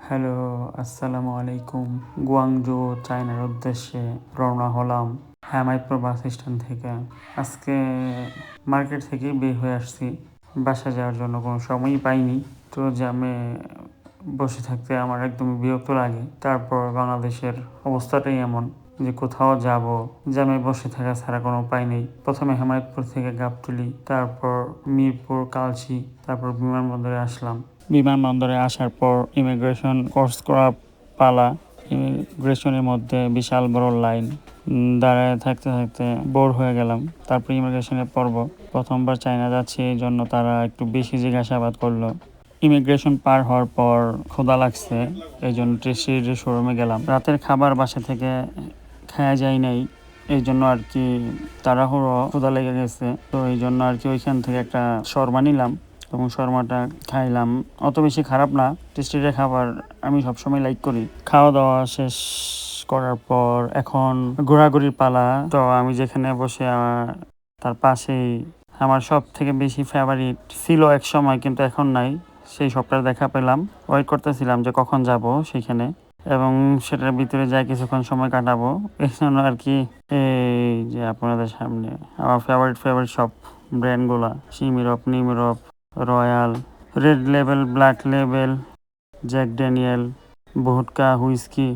Hello, আসসালামু আলাইকুম। Guangzhou, চায়নার উদ্দেশ্যে রওনা হলাম হ্যামাইপ্রো বাস স্ট্যান্ড থেকে। আজকে মার্কেট থেকে বের হয়ে আসছি। বাসা যাওয়ার জন্য কোনো সময়ই পাইনি। তো জ্যামে বসে থাকতে আমার একদমই বিরক্ত লাগে। তারপর বাংলাদেশের অবস্থাটাই এমন যে কোথাও যাব, জ্যামে বসে থাকা ছাড়া কোনো উপায় নেই। প্রথমে হেমায়তপুর থেকে গাবতলী, তারপর মিরপুর, কালচি, তারপর বিমানবন্দরে আসলাম। বিমানবন্দরে আসার পর ইমিগ্রেশন ক্রস করা পালা। ইমিগ্রেশনের মধ্যে বিশাল বড় লাইন, দাঁড়ায় থাকতে থাকতে বোর হয়ে গেলাম। তারপর ইমিগ্রেশনের পর্ব। প্রথমবার চায়না যাচ্ছি, এই জন্য তারা একটু বেশি জিজ্ঞাসাবাদ করলো। ইমিগ্রেশন পার হওয়ার পর ক্ষুধা লাগছে, এই জন্য টেস্টির শোরুমে গেলাম। রাতের খাবার বাসা থেকে খাওয়া যায় নাই, এই জন্য আর কি তাড়াহুড়ো, ক্ষুধা লেগে গেছে। তো এই জন্য আর কি ওইখান থেকে একটা শর্মা নিলাম এবং শর্মাটা খাইলাম। অত বেশি খারাপ না, টেস্টির খাবার আমি সবসময় লাইক করি। খাওয়া দাওয়া শেষ করার পর এখন ঘোরাঘুরির পালা। তো আমি যেখানে বসে তার পাশেই আমার সব থেকে বেশি ফেভারিট ছিল এক সময়, কিন্তু এখন নাই, সেই সবটার দেখা পেলাম। ওয়েট করতেছিলাম যে কখন যাব সেখানে এবং সেটার ভিতরে যাই কিছুক্ষণ সময় কাটাবো। এই জন্য আর কি এই যে আপনাদের সামনে আমার ফেভারিট সব ব্র্যান্ডগুলা, সিমিরপ, নিমিরপ, Royal, Red Label, Black Label, Jack Daniel, vodka, whisky,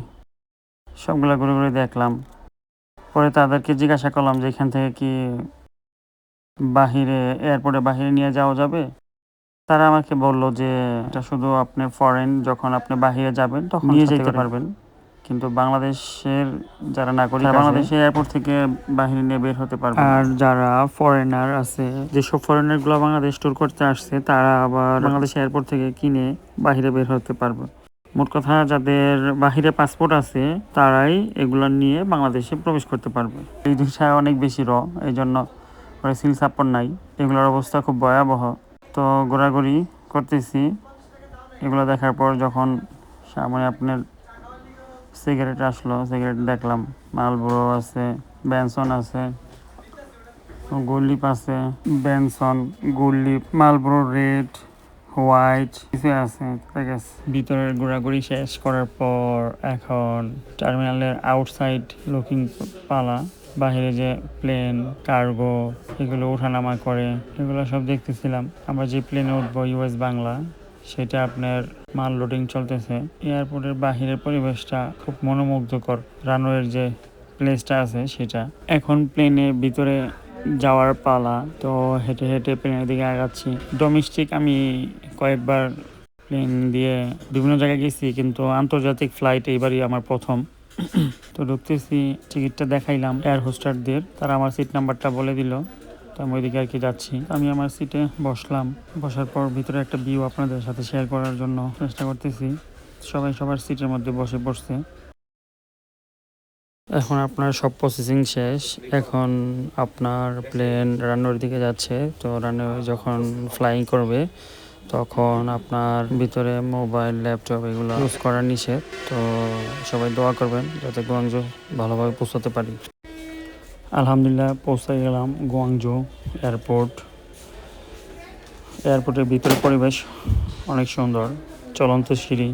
সবগুলা ঘুরে ঘুরে দেখলাম। পরে তাদেরকে জিজ্ঞাসা করলাম যে এখান থেকে কি এয়ারপোর্টে বাহিরে নিয়ে যাওয়া যাবে। তারা আমাকে বলল যে এটা শুধু আপনি ফরেন, যখন আপনি বাহিরে যাবেন তখন নিয়ে যেতে পারবেন, কিন্তু বাংলাদেশের যারা নাগরিক আছে বাংলাদেশের এয়ারপোর্ট থেকে বাহিরে নিয়ে বের হতে পারবে। আর যারা ফরেনার আছে, যেসব ফরেনারগুলো বাংলাদেশ ট্যুর করতে আসছে, তারা আবার বাংলাদেশ এয়ারপোর্ট থেকে কিনে বাহিরে বের হতে পারবে। মোট কথা যাদের বাহিরে পাসপোর্ট আছে তারাই এগুলো নিয়ে বাংলাদেশে প্রবেশ করতে পারবে। এই দুইটা অনেক বেশি এই জন্য সিল সাপোর্ট নাই। এগুলোর অবস্থা খুব ভয়াবহ। তো ঘোরাঘুরি করতেছি। এগুলো দেখার পর যখন সামনে আপনার সিগারেট আসলো, সিগারেট দেখলাম। মালবোরো আছে, বেনসন আছে, গুললিপ আছে, বেনসন, গুললিপ, মালবোরো রেড, হোয়াইট কিছু আছে। ভিতরের ঘোরাঘুরি শেষ করার পর এখন টার্মিনালের আউটসাইড লুকিং পালা। বাহিরে যে প্লেন, কার্গো এগুলো ওঠানামা করে, এগুলো সব দেখতেছিলাম। আমরা যে প্লেনে উঠবো ইউএস বাংলা, সেটা আপনার মাল লোডিং চলতেছে। এয়ারপোর্টের বাহিরের পরিবেশটা খুব মনোমুগ্ধকর। রানওয়ের যে প্লেসটা আছে সেটা। এখন প্লেনে ভিতরে যাওয়ার পালা। তো হেঁটে হেঁটে প্লেনের দিকে আগাচ্ছি। ডোমেস্টিক আমি কয়েকবার প্লেন দিয়ে বিভিন্ন জায়গায় গেছি, কিন্তু আন্তর্জাতিক ফ্লাইট এইবারই আমার প্রথম। তো ঢুকতেছি, টিকিটটা দেখাইলাম এয়ার হোস্টারদের, তারা আমার সিট নাম্বারটা বলে দিল। তো আমি ওইদিকে আর কি যাচ্ছি। আমি আমার সিটে বসলাম। বসার পর ভিতরে একটা ভিউ আপনাদের সাথে শেয়ার করার জন্য চেষ্টা করতেছি। সবাই সবার সিটের মধ্যে বসে পড়ছে। এখন আপনার সব প্রসেসিং শেষ। এখন আপনার প্লেন রানওয়ের দিকে যাচ্ছে। তো রানওয়ে যখন ফ্লাইং করবে তখন আপনার ভিতরে মোবাইল, ল্যাপটপ এগুলো ইউজ করা নিষেধ। তো সবাই দোয়া করবেন যাতে গুয়াংজু ভালোভাবে পৌঁছাতে পারি। আলহামদুলিল্লাহ পৌঁছে গেলাম গুয়াংজু এয়ারপোর্ট। এয়ারপোর্টের ভিতরে পরিবেশ অনেক সুন্দর। চলন্ত সিঁড়ি,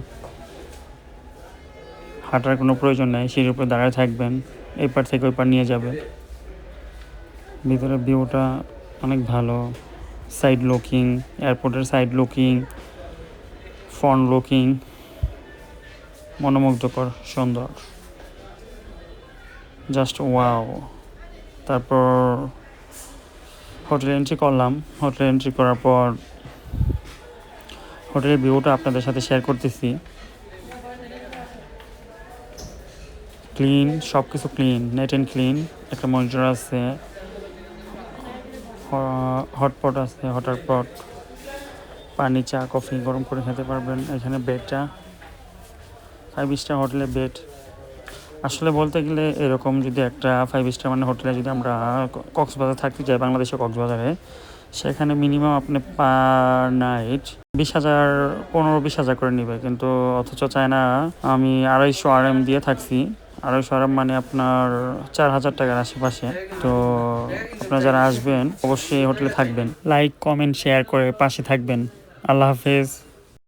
হাঁটার কোনো প্রয়োজন নেই, সিঁড়ির উপরে দাঁড়ায় থাকবেন, এই পার থেকে ওই পার নিয়ে যাবে। ভিতরে ভিউটা অনেক ভালো। সাইড লুকিং, এয়ারপোর্টের সাইড লুকিং, ফ্রন্ট লুকিং, মনোমুগ্ধকর, সুন্দর, জাস্ট ওয়াও। তারপর হোটেলে এন্ট্রি করলাম। হোটেলে এন্ট্রি করার পর হোটেলের ভিউটা আপনাদের সাথে শেয়ার করতেছি। ক্লিন, সব কিছু ক্লিন, নেট অ্যান্ড ক্লিন। একটা মনিটর আছে, হটপট আছে, হটার পট, পানি, চা, কফি গরম করে খেতে পারবেন। এখানে বেডটা 5 স্টার হোটেলের বেড। আসলে বলতে গেলে এরকম যদি একটা 5 স্টার মানে হোটেলে যদি আমরা কক্সবাজার থাকতে যাই, বাংলাদেশের কক্সবাজারে, সেখানে মিনিমাম আপনি পার নাইট 20,000, 15-20,000 করে নেবে। কিন্তু অথচ চায়না আমি 250 RM দিয়ে থাকছি। 250 RM মানে আপনার 4,000 টাকার আশেপাশে। তো আপনারা যারা আসবেন অবশ্যই হোটেলে থাকবেন। লাইক, কমেন্ট, শেয়ার করে পাশে থাকবেন। আল্লাহ হাফেজ।